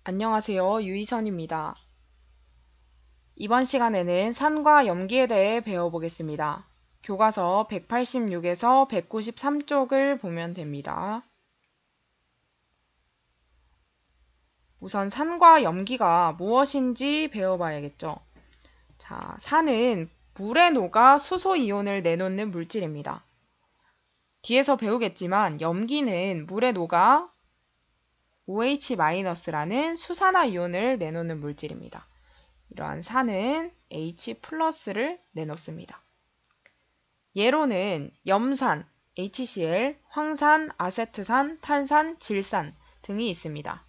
안녕하세요. 유희선입니다. 이번 시간에는 산과 염기에 대해 배워보겠습니다. 교과서 186에서 193쪽을 보면 됩니다. 우선 산과 염기가 무엇인지 배워봐야겠죠. 자, 산은 물에 녹아 수소이온을 내놓는 물질입니다. 뒤에서 배우겠지만 염기는 물에 녹아 OH-라는 수산화이온을 내놓는 물질입니다. 이러한 산은 H+를 내놓습니다. 예로는 염산, HCl, 황산, 아세트산, 탄산, 질산 등이 있습니다.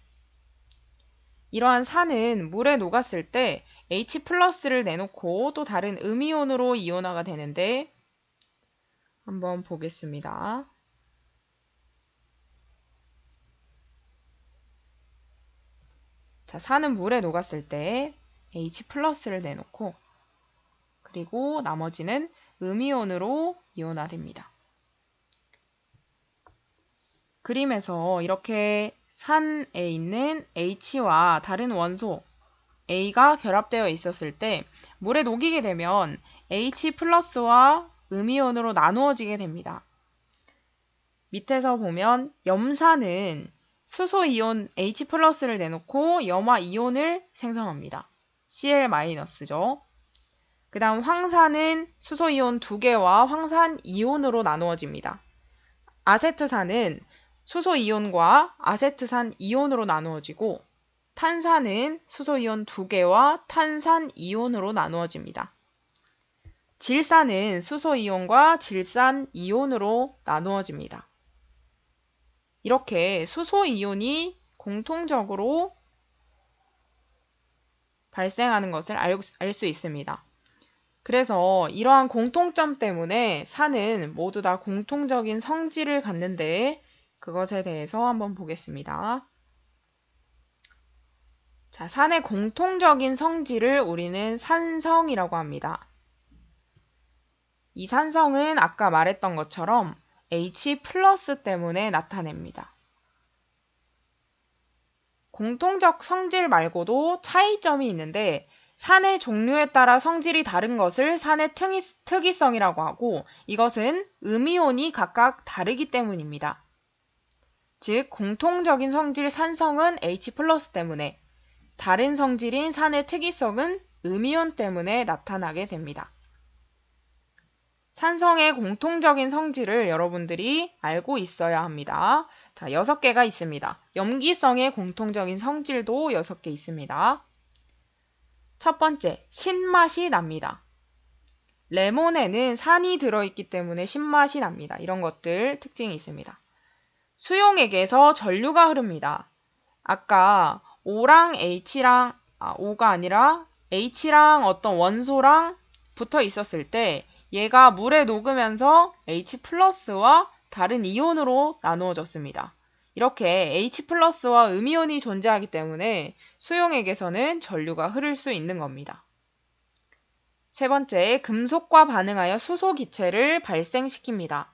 이러한 산은 물에 녹았을 때 H+를 내놓고 또 다른 음이온으로 이온화가 되는데 한번 보겠습니다. 자, 산은 물에 녹았을 때 H+를 내놓고 그리고 나머지는 음이온으로 이온화됩니다. 그림에서 이렇게 산에 있는 H와 다른 원소 A가 결합되어 있었을 때 물에 녹이게 되면 H+와 음이온으로 나누어지게 됩니다. 밑에서 보면 염산은 수소이온 H+를 내놓고 염화이온을 생성합니다. Cl-죠. 그 다음 황산은 수소이온 2개와 황산이온으로 나누어집니다. 아세트산은 수소이온과 아세트산 이온으로 나누어지고 탄산은 수소이온 2개와 탄산이온으로 나누어집니다. 질산은 수소이온과 질산이온으로 나누어집니다. 이렇게 수소이온이 공통적으로 발생하는 것을 알 수 있습니다. 그래서 이러한 공통점 때문에 산은 모두 다 공통적인 성질을 갖는데 그것에 대해서 한번 보겠습니다. 자, 산의 공통적인 성질을 우리는 산성이라고 합니다. 이 산성은 아까 말했던 것처럼 H+ 때문에 나타냅니다. 공통적 성질 말고도 차이점이 있는데 산의 종류에 따라 성질이 다른 것을 산의 특이성이라고 하고 이것은 음이온이 각각 다르기 때문입니다. 즉 공통적인 성질 산성은 H+ 때문에 다른 성질인 산의 특이성은 음이온 때문에 나타나게 됩니다. 산성의 공통적인 성질을 여러분들이 알고 있어야 합니다. 자, 6개가 있습니다. 염기성의 공통적인 성질도 6개 있습니다. 첫 번째, 신맛이 납니다. 레몬에는 산이 들어있기 때문에 신맛이 납니다. 이런 것들 특징이 있습니다. 수용액에서 전류가 흐릅니다. 아까 O랑 H랑, O가 아니라 H랑 어떤 원소랑 붙어 있었을 때 얘가 물에 녹으면서 H+와 다른 이온으로 나누어졌습니다. 이렇게 H+와 음이온이 존재하기 때문에 수용액에서는 전류가 흐를 수 있는 겁니다. 세 번째, 금속과 반응하여 수소 기체를 발생시킵니다.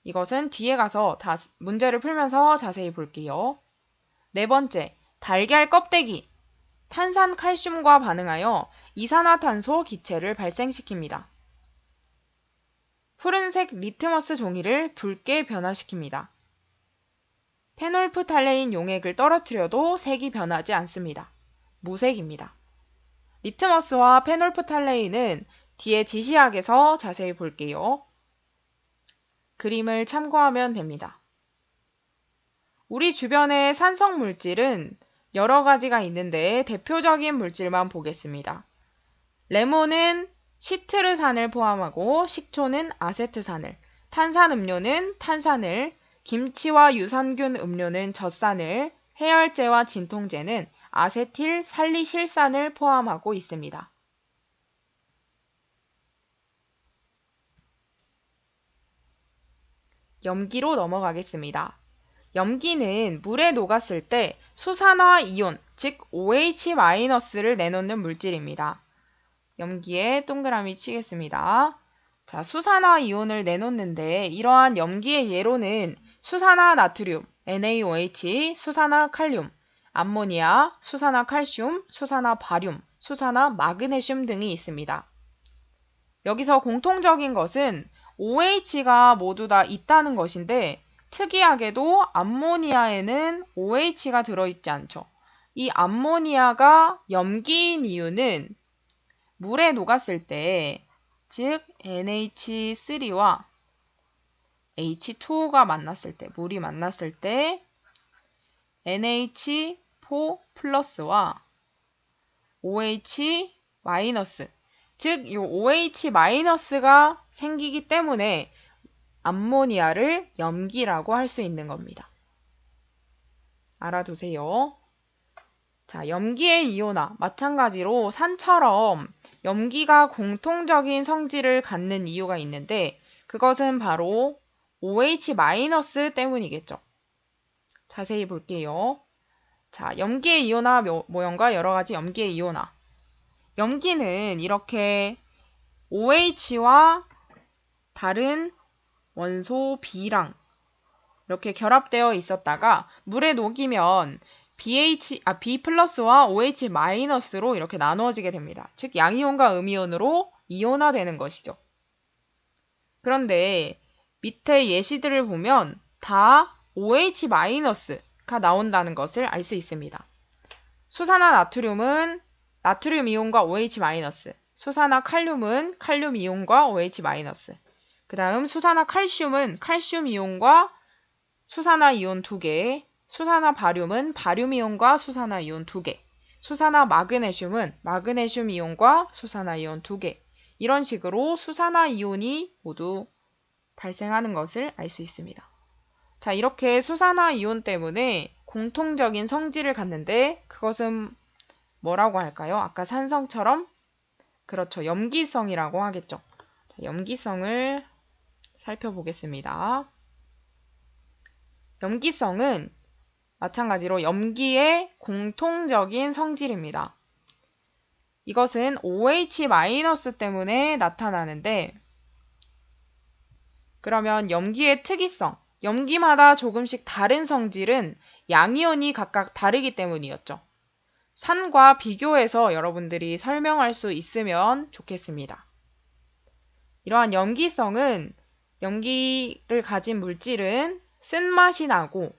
이것은 뒤에 가서 문제를 풀면서 자세히 볼게요. 네 번째, 달걀 껍데기. 탄산칼슘과 반응하여 이산화탄소 기체를 발생시킵니다. 푸른색 리트머스 종이를 붉게 변화시킵니다. 페놀프탈레인 용액을 떨어뜨려도 색이 변하지 않습니다. 무색입니다. 리트머스와 페놀프탈레인은 뒤에 지시학에서 자세히 볼게요. 그림을 참고하면 됩니다. 우리 주변의 산성 물질은 여러 가지가 있는데 대표적인 물질만 보겠습니다. 레몬은 시트르산을 포함하고 식초는 아세트산을, 탄산음료는 탄산을, 김치와 유산균 음료는 젖산을, 해열제와 진통제는 아세틸 살리실산을 포함하고 있습니다. 염기로 넘어가겠습니다. 염기는 물에 녹았을 때 수산화 이온, 즉 OH-를 내놓는 물질입니다. 염기에 동그라미 치겠습니다. 자, 수산화 이온을 내놓는데 이러한 염기의 예로는 수산화 나트륨, NaOH, 수산화 칼륨, 암모니아, 수산화칼슘, 수산화바륨, 수산화마그네슘 등이 있습니다. 여기서 공통적인 것은 OH가 모두 다 있다는 것인데 특이하게도 암모니아에는 OH가 들어있지 않죠. 이 암모니아가 염기인 이유는 물에 녹았을 때, 즉 NH3와 H2O가 만났을 때, 물이 만났을 때 NH4 플러스와 OH 마이너스, 즉 이 OH 마이너스가 생기기 때문에 암모니아를 염기라고 할 수 있는 겁니다. 알아두세요. 자, 염기의 이온화, 마찬가지로 산처럼 염기가 공통적인 성질을 갖는 이유가 있는데 그것은 바로 OH 마이너스 때문이겠죠. 자세히 볼게요. 자, 염기의 이온화 모형과 여러 가지 염기의 이온화. 염기는 이렇게 OH와 다른 원소 B랑 이렇게 결합되어 있었다가 물에 녹이면 B 플러스와 OH 마이너스로 이렇게 나누어지게 됩니다. 즉 양이온과 음이온으로 이온화되는 것이죠. 그런데 밑에 예시들을 보면 다 OH 마이너스가 나온다는 것을 알 수 있습니다. 수산화 나트륨은 나트륨 이온과 OH 마이너스, 수산화 칼륨은 칼륨 이온과 OH 마이너스, 그 다음 수산화 칼슘은 칼슘 이온과 수산화 이온 2개, 수산화 바륨은 바륨 이온과 수산화 이온 2개, 수산화 마그네슘은 마그네슘 이온과 수산화 이온 2개, 이런 식으로 수산화 이온이 모두 발생하는 것을 알 수 있습니다. 자, 이렇게 수산화 이온 때문에 공통적인 성질을 갖는데 그것은 뭐라고 할까요? 아까 산성처럼? 그렇죠. 염기성이라고 하겠죠. 자, 염기성을 살펴보겠습니다. 염기성은 마찬가지로 염기의 공통적인 성질입니다. 이것은 OH- 때문에 나타나는데 그러면 염기의 특이성, 염기마다 조금씩 다른 성질은 양이온이 각각 다르기 때문이었죠. 산과 비교해서 여러분들이 설명할 수 있으면 좋겠습니다. 이러한 염기성은 염기를 가진 물질은 쓴맛이 나고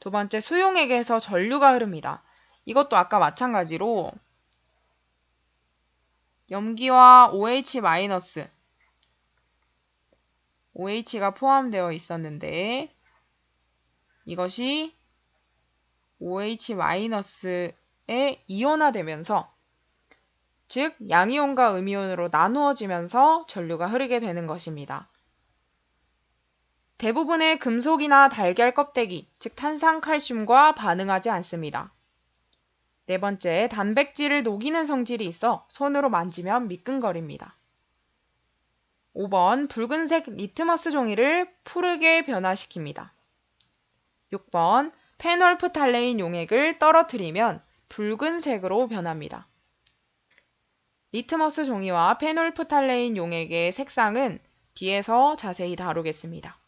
두 번째 수용액에서 전류가 흐릅니다. 이것도 아까 마찬가지로 염기와 OH가 포함되어 있었는데 이것이 OH- 에 이온화되면서 즉 양이온과 음이온으로 나누어지면서 전류가 흐르게 되는 것입니다. 대부분의 금속이나 달걀 껍데기, 즉 탄산칼슘과 반응하지 않습니다. 네 번째, 단백질을 녹이는 성질이 있어 손으로 만지면 미끈거립니다. 5번, 붉은색 리트머스 종이를 푸르게 변화시킵니다. 6번, 페놀프탈레인 용액을 떨어뜨리면 붉은색으로 변합니다. 리트머스 종이와 페놀프탈레인 용액의 색상은 뒤에서 자세히 다루겠습니다.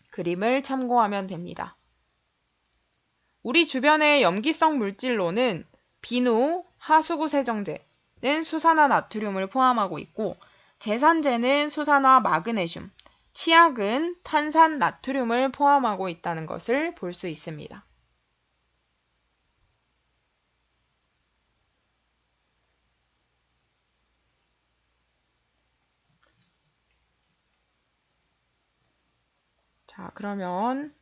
그림을 참고하면 됩니다. 우리 주변의 염기성 물질로는 비누, 하수구 세정제는 수산화 나트륨을 포함하고 있고 제산제는 수산화 마그네슘, 치약은 탄산 나트륨을 포함하고 있다는 것을 볼 수 있습니다. 자, 그러면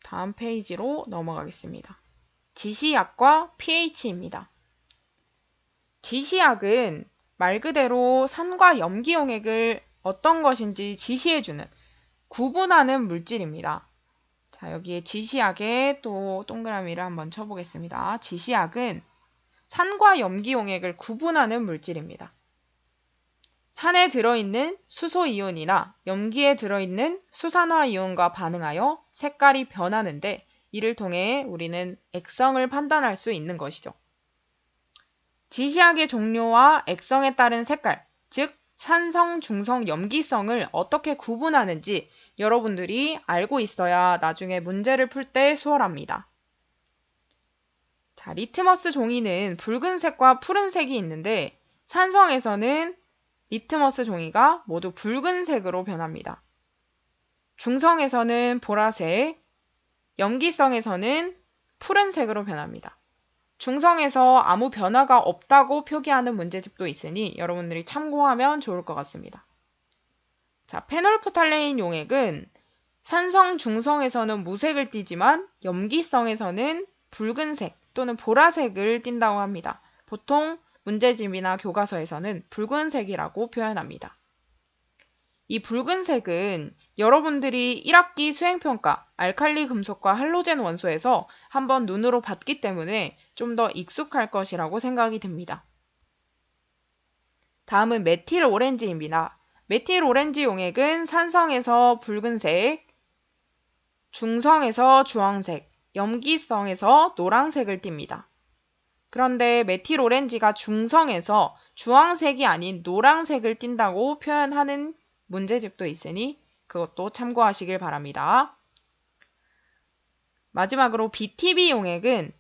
다음 페이지로 넘어가겠습니다. 지시약과 pH입니다. 지시약은 말 그대로 산과 염기용액을 어떤 것인지 지시해주는, 구분하는 물질입니다. 자, 여기에 지시약에 또 동그라미를 한번 쳐보겠습니다. 지시약은 산과 염기용액을 구분하는 물질입니다. 산에 들어있는 수소이온이나 염기에 들어있는 수산화이온과 반응하여 색깔이 변하는데 이를 통해 우리는 액성을 판단할 수 있는 것이죠. 지시약의 종류와 액성에 따른 색깔, 즉 산성, 중성, 염기성을 어떻게 구분하는지 여러분들이 알고 있어야 나중에 문제를 풀 때 수월합니다. 자, 리트머스 종이는 붉은색과 푸른색이 있는데 산성에서는 리트머스 종이가 모두 붉은색으로 변합니다. 중성에서는 보라색, 염기성에서는 푸른색으로 변합니다. 중성에서 아무 변화가 없다고 표기하는 문제집도 있으니 여러분들이 참고하면 좋을 것 같습니다. 자, 페놀프탈레인 용액은 산성, 중성에서는 무색을 띠지만 염기성에서는 붉은색 또는 보라색을 띈다고 합니다. 보통 문제집이나 교과서에서는 붉은색이라고 표현합니다. 이 붉은색은 여러분들이 1학기 수행평가 알칼리 금속과 할로젠 원소에서 한번 눈으로 봤기 때문에 좀 더 익숙할 것이라고 생각이 듭니다. 다음은 메틸 오렌지입니다. 메틸 오렌지 용액은 산성에서 붉은색, 중성에서 주황색, 염기성에서 노란색을 띱니다. 그런데 메틸 오렌지가 중성에서 주황색이 아닌 노란색을 띈다고 표현하는 문제집도 있으니 그것도 참고하시길 바랍니다. 마지막으로 BTB 용액은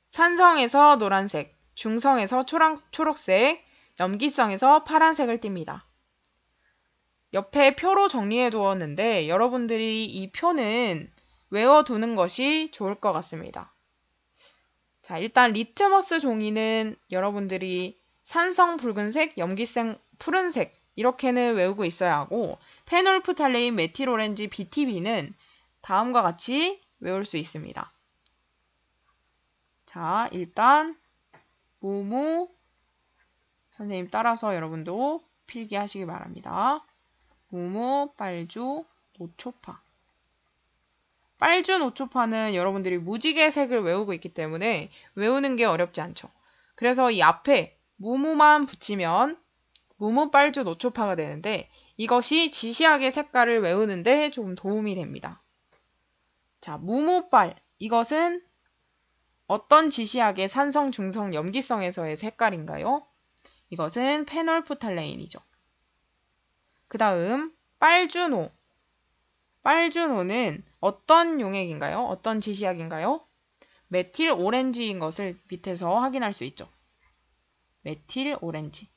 산성에서 노란색, 중성에서 초록색, 염기성에서 파란색을 띱니다. 옆에 표로 정리해 두었는데 여러분들이 이 표는 외워두는 것이 좋을 것 같습니다. 자, 일단 리트머스 종이는 여러분들이 산성 붉은색, 염기성 푸른색 이렇게는 외우고 있어야 하고 페놀프탈레인, 메틸오렌지, BTB는 다음과 같이 외울 수 있습니다. 자, 일단 무무 선생님 따라서 여러분도 필기하시기 바랍니다. 무무, 빨주, 노초파. 빨주, 노초파는 여러분들이 무지개 색을 외우고 있기 때문에 외우는 게 어렵지 않죠. 그래서 이 앞에 무무만 붙이면 무무, 빨주, 노초파가 되는데 이것이 지시학의 색깔을 외우는데 좀 도움이 됩니다. 자, 무무빨. 이것은 어떤 지시학의 산성, 중성, 염기성에서의 색깔인가요? 이것은 페놀프탈레인이죠. 그 다음 빨주노. 빨주노는 어떤 용액인가요? 어떤 지시학인가요? 메틸 오렌지인 것을 밑에서 확인할 수 있죠. 메틸 오렌지.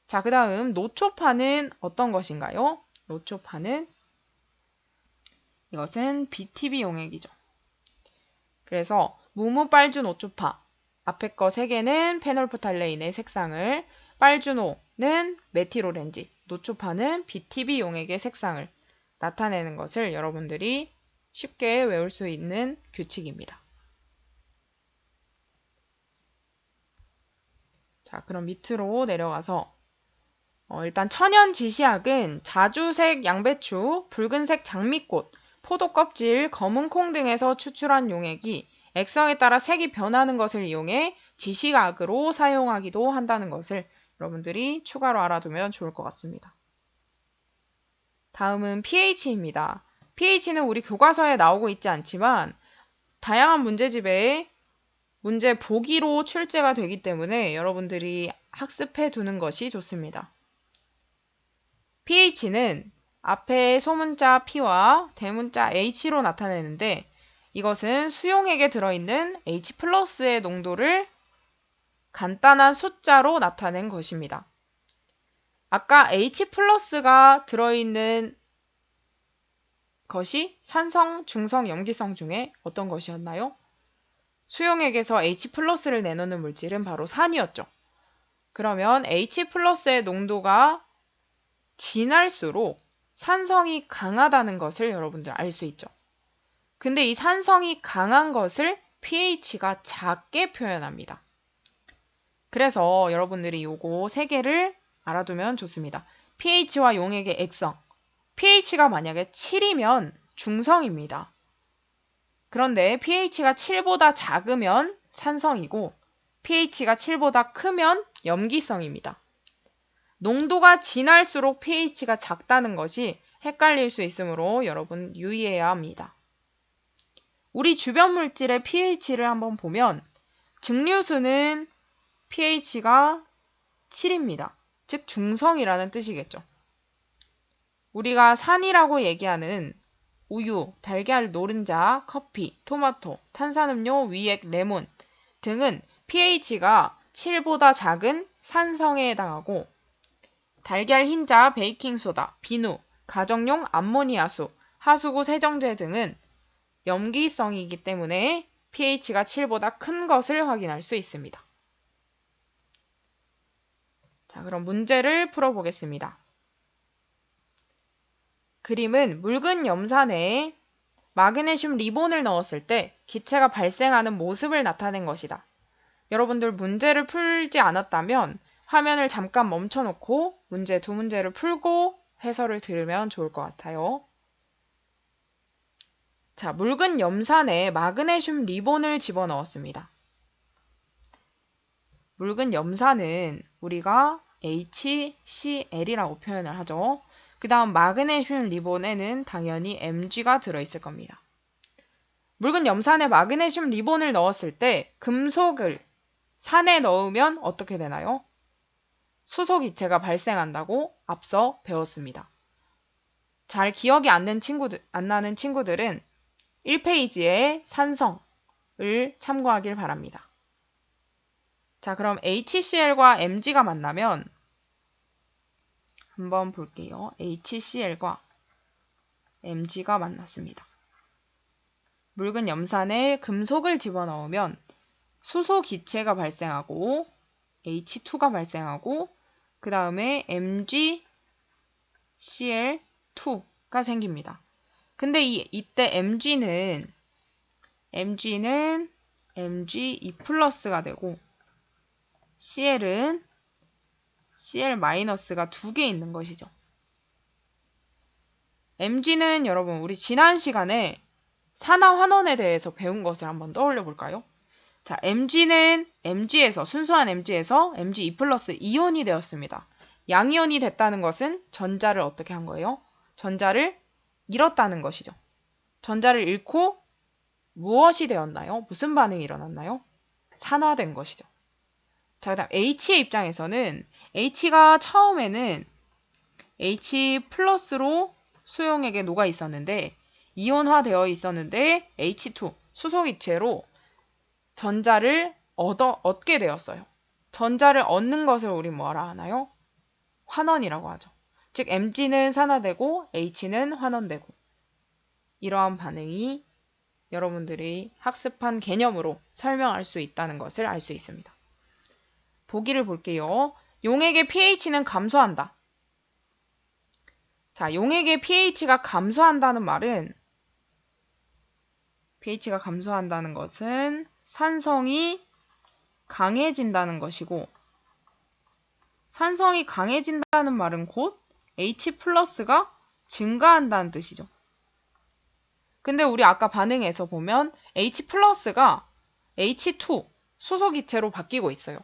자, 그 다음 노초파는 어떤 것인가요? 노초파는 이것은 BTB 용액이죠. 그래서 무무, 빨주, 노초파. 앞에 거 3개는 페놀프탈레인의 색상을, 빨주노는 메틸 오렌지, 노초파는 BTB 용액의 색상을 나타내는 것을 여러분들이 쉽게 외울 수 있는 규칙입니다. 자, 그럼 밑으로 내려가서 일단 천연 지시학은 자주색 양배추, 붉은색 장미꽃, 포도 껍질, 검은 콩 등에서 추출한 용액이 액성에 따라 색이 변하는 것을 이용해 지시학으로 사용하기도 한다는 것을 여러분들이 추가로 알아두면 좋을 것 같습니다. 다음은 pH입니다. pH는 우리 교과서에 나오고 있지 않지만 다양한 문제집에 문제 보기로 출제가 되기 때문에 여러분들이 학습해 두는 것이 좋습니다. pH는 앞에 소문자 P와 대문자 H로 나타내는데 이것은 수용액에 들어있는 H+의 농도를 간단한 숫자로 나타낸 것입니다. 아까 H+가 들어있는 것이 산성, 중성, 염기성 중에 어떤 것이었나요? 수용액에서 H+를 내놓는 물질은 바로 산이었죠. 그러면 H+의 농도가 진할수록 산성이 강하다는 것을 여러분들 알 수 있죠. 근데 이 산성이 강한 것을 pH가 작게 표현합니다. 그래서 여러분들이 요거 3개를 알아두면 좋습니다. pH와 용액의 액성. pH가 만약에 7이면 중성입니다. 그런데 pH가 7보다 작으면 산성이고 pH가 7보다 크면 염기성입니다. 농도가 진할수록 pH가 작다는 것이 헷갈릴 수 있으므로 여러분 유의해야 합니다. 우리 주변 물질의 pH를 한번 보면 증류수는 pH가 7입니다. 즉 중성이라는 뜻이겠죠. 우리가 산이라고 얘기하는 우유, 달걀, 노른자, 커피, 토마토, 탄산음료, 위액, 레몬 등은 pH가 7보다 작은 산성에 해당하고 달걀 흰자, 베이킹소다, 비누, 가정용 암모니아수, 하수구 세정제 등은 염기성이기 때문에 pH가 7보다 큰 것을 확인할 수 있습니다. 자, 그럼 문제를 풀어보겠습니다. 그림은 묽은 염산에 마그네슘 리본을 넣었을 때 기체가 발생하는 모습을 나타낸 것이다. 여러분들 문제를 풀지 않았다면 화면을 잠깐 멈춰놓고 두 문제를 풀고 해설을 들으면 좋을 것 같아요. 자, 묽은 염산에 마그네슘 리본을 집어넣었습니다. 묽은 염산은 우리가 HCl이라고 표현을 하죠. 그 다음 마그네슘 리본에는 당연히 Mg가 들어있을 겁니다. 묽은 염산에 마그네슘 리본을 넣었을 때 금속을 산에 넣으면 어떻게 되나요? 수소기체가 발생한다고 앞서 배웠습니다. 잘 기억이 안 나는 친구들은 1페이지에 산성을 참고하길 바랍니다. 자, 그럼 HCl과 Mg가 만나면 한번 볼게요. HCl과 Mg가 만났습니다. 묽은 염산에 금속을 집어넣으면 수소 기체가 발생하고 H2가 발생하고 그 다음에 MgCl2가 생깁니다. 근데 이때 Mg는 Mg2+가 되고 Cl은 Cl-가 2개 있는 것이죠. Mg는 여러분 우리 지난 시간에 산화환원에 대해서 배운 것을 한번 떠올려 볼까요? 자, Mg는 순수한 Mg에서 Mg2+ 이온이 되었습니다. 양이온이 됐다는 것은 전자를 어떻게 한 거예요? 전자를 잃었다는 것이죠. 전자를 잃고 무엇이 되었나요? 무슨 반응이 일어났나요? 산화된 것이죠. 자, 그 다음 H의 입장에서는 H가 처음에는 H+로 수용액에 녹아 있었는데 이온화되어 있었는데 H2 수소기체로 전자를 얻게 되었어요. 전자를 얻는 것을 우리 뭐라 하나요? 환원이라고 하죠. 즉 Mg는 산화되고 H는 환원되고 이러한 반응이 여러분들이 학습한 개념으로 설명할 수 있다는 것을 알 수 있습니다. 보기를 볼게요. 용액의 pH는 감소한다. 자, 용액의 pH가 감소한다는 말은 pH가 감소한다는 것은 산성이 강해진다는 것이고 산성이 강해진다는 말은 곧 H+가 증가한다는 뜻이죠. 근데 우리 아까 반응에서 보면 H+가 H2 수소기체로 바뀌고 있어요.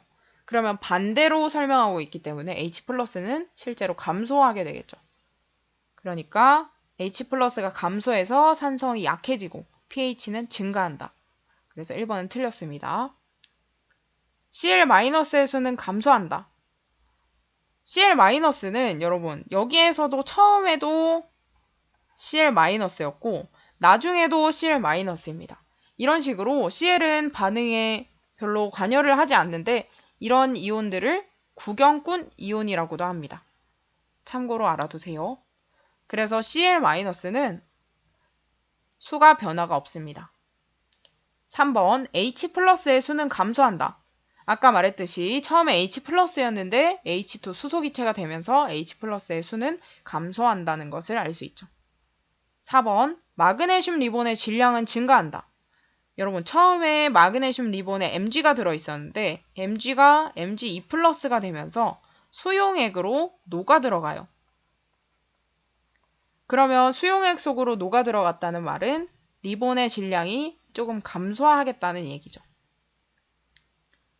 그러면 반대로 설명하고 있기 때문에 H+는 실제로 감소하게 되겠죠. 그러니까 H+가 감소해서 산성이 약해지고 pH는 증가한다. 그래서 1번은 틀렸습니다. Cl-의 수는 감소한다. Cl-는 여러분 여기에서도 처음에도 Cl-였고 나중에도 Cl-입니다. 이런 식으로 Cl은 반응에 별로 관여를 하지 않는데 이런 이온들을 구경꾼 이온이라고도 합니다. 참고로 알아두세요. 그래서 Cl-는 수가 변화가 없습니다. 3번 H+의 수는 감소한다. 아까 말했듯이 처음에 H+였는데 H2 수소기체가 되면서 H+의 수는 감소한다는 것을 알 수 있죠. 4번 마그네슘 리본의 질량은 증가한다. 여러분 처음에 마그네슘 리본에 Mg가 들어있었는데 Mg가 Mg2+가 되면서 수용액으로 녹아 들어가요. 그러면 수용액 속으로 녹아 들어갔다는 말은 리본의 질량이 조금 감소하겠다는 얘기죠.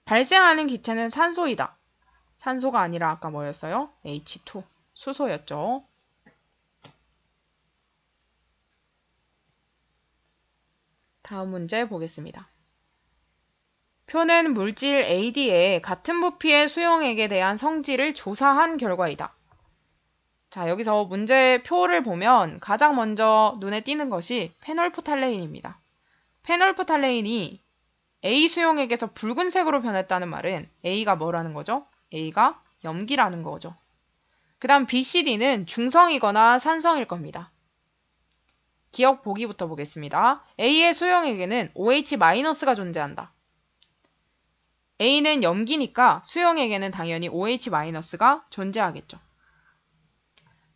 발생하는 기체는 산소이다. 산소가 아니라 아까 뭐였어요? H2, 수소였죠. 다음 문제 보겠습니다. 표는 물질 AD의 같은 부피의 수용액에 대한 성질을 조사한 결과이다. 자, 여기서 문제표를 보면 가장 먼저 눈에 띄는 것이 페놀프탈레인입니다. 페놀프탈레인이 A 수용액에서 붉은색으로 변했다는 말은 A가 뭐라는 거죠? A가 염기라는 거죠. 그 다음 B, C, D는 중성이거나 산성일 겁니다. 기억 보기부터 보겠습니다. A의 수용액에는 OH-가 존재한다. A는 염기니까 수용액에는 당연히 OH-가 존재하겠죠.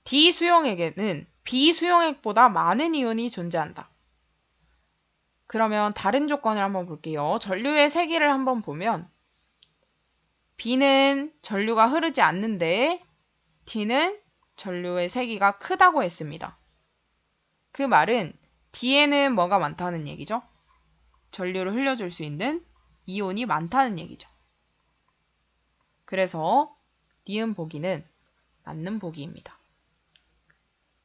D 수용액에는 B 수용액보다 많은 이온이 존재한다. 그러면 다른 조건을 한번 볼게요. 전류의 세기를 한번 보면 B는 전류가 흐르지 않는데 D는 전류의 세기가 크다고 했습니다. 그 말은 D에는 뭐가 많다는 얘기죠? 전류를 흘려줄 수 있는 이온이 많다는 얘기죠. 그래서 니은 보기는 맞는 보기입니다.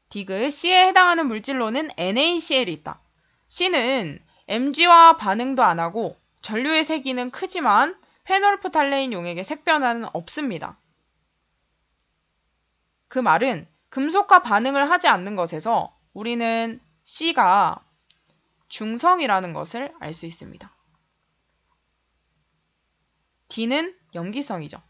디귿 C에 해당하는 물질로는 NaCl이 있다. C는 Mg와 반응도 안 하고 전류의 세기는 크지만 페놀프탈레인 용액의 색변화는 없습니다. 그 말은 금속과 반응을 하지 않는 것에서 우리는 C가 중성이라는 것을 알 수 있습니다. D는 염기성이죠.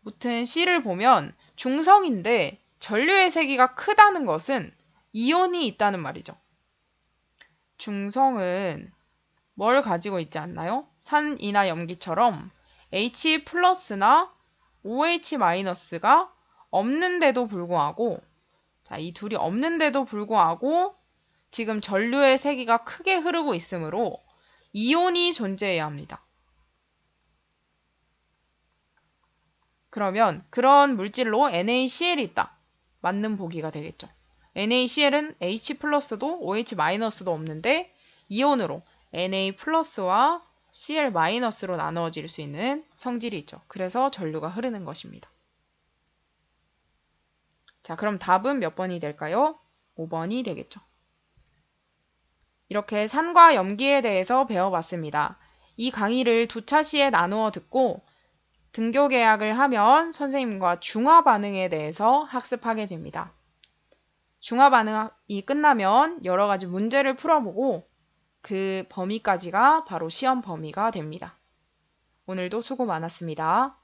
무튼 C를 보면 중성인데 전류의 세기가 크다는 것은 이온이 있다는 말이죠. 중성은 뭘 가지고 있지 않나요? 산이나 염기처럼 H+나 OH-가 없는데도 불구하고 이 둘이 없는데도 불구하고 지금 전류의 세기가 크게 흐르고 있으므로 이온이 존재해야 합니다. 그러면 그런 물질로 NaCl이 있다. 맞는 보기가 되겠죠. NaCl은 H+도 OH-도 없는데 이온으로 Na+와 Cl-로 나누어질 수 있는 성질이 있죠. 그래서 전류가 흐르는 것입니다. 자, 그럼 답은 몇 번이 될까요? 5번이 되겠죠. 이렇게 산과 염기에 대해서 배워봤습니다. 이 강의를 두 차시에 나누어 듣고 등교 계약을 하면 선생님과 중화 반응에 대해서 학습하게 됩니다. 중화 반응이 끝나면 여러 가지 문제를 풀어보고 그 범위까지가 바로 시험 범위가 됩니다. 오늘도 수고 많았습니다.